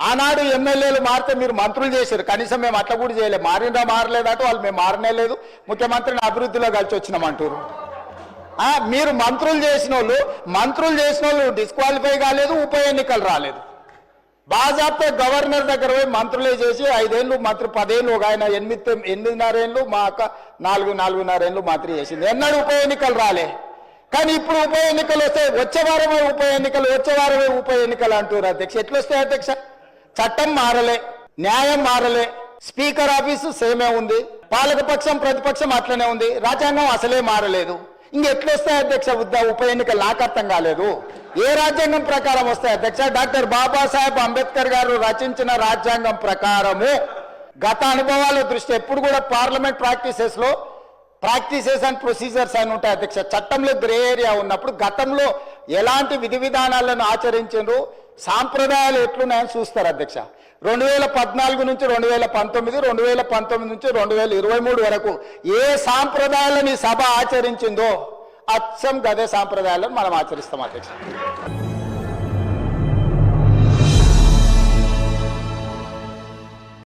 ఆనాడు ఎమ్మెల్యేలు మారితే మీరు మంత్రులు చేశారు, కనీసం మేము అట్లా కూడా చేయలేదు. మారిందా మారలేదట వాళ్ళు, మేము మారనే లేదు, ముఖ్యమంత్రిని అభివృద్ధిలో కలిసి వచ్చినామంటారు. మీరు మంత్రులు చేసిన వాళ్ళు డిస్క్వాలిఫై కాలేదు, ఉప ఎన్నికలు రాలేదు. బాజాప్తే గవర్నర్ దగ్గర పోయి మంత్రులే చేసి 5 ఏళ్ళు మంత్రి, 10 ఏళ్ళు, ఒక ఆయన 8.5 ఏళ్ళు, మా అక్క 4.5 ఏళ్ళు మంత్రి చేసింది. ఎన్నడూ ఉప ఎన్నికలు రాలే. కానీ ఇప్పుడు ఉప ఎన్నికలు వస్తాయి, వచ్చే వారమే ఉప ఎన్నికలు అంటారు అధ్యక్ష. ఎట్లా వస్తాయి అధ్యక్ష? చట్టం మారలే, న్యాయం మారలే, స్పీకర్ ఆఫీసు సేమే ఉంది, పాలకపక్షం ప్రతిపక్షం అట్లనే ఉంది, రాజ్యాంగం అసలే మారలేదు. ఇంకెట్లొస్తాయి అధ్యక్ష ఉప ఎన్నికలు? నాకు అర్థం కాలేదు. ఏ రాజ్యాంగం ప్రకారం వస్తాయి అధ్యక్ష? డాక్టర్ బాబాసాహెబ్ అంబేద్కర్ గారు రచించిన రాజ్యాంగం ప్రకారము గత అనుభవాల దృష్టి ఎప్పుడు కూడా పార్లమెంట్ ప్రాక్టీసెస్ అండ్ ప్రొసీజర్స్ అని ఉంటాయి అధ్యక్ష. చట్టంలో గ్రే ఏరియా ఉన్నప్పుడు గతంలో ఎలాంటి విధి విధానాలను ఆచరించారు, సాంప్రదాయాలు ఎట్లున్నాయని చూస్తారు అధ్యక్ష. 2014 నుంచి 2019, 2019 నుంచి 2023 వరకు ఏ సాంప్రదాయాలను సభ ఆచరించిందో అచ్చం గదే సాంప్రదాయాలను మనం ఆచరిస్తాం అధ్యక్ష.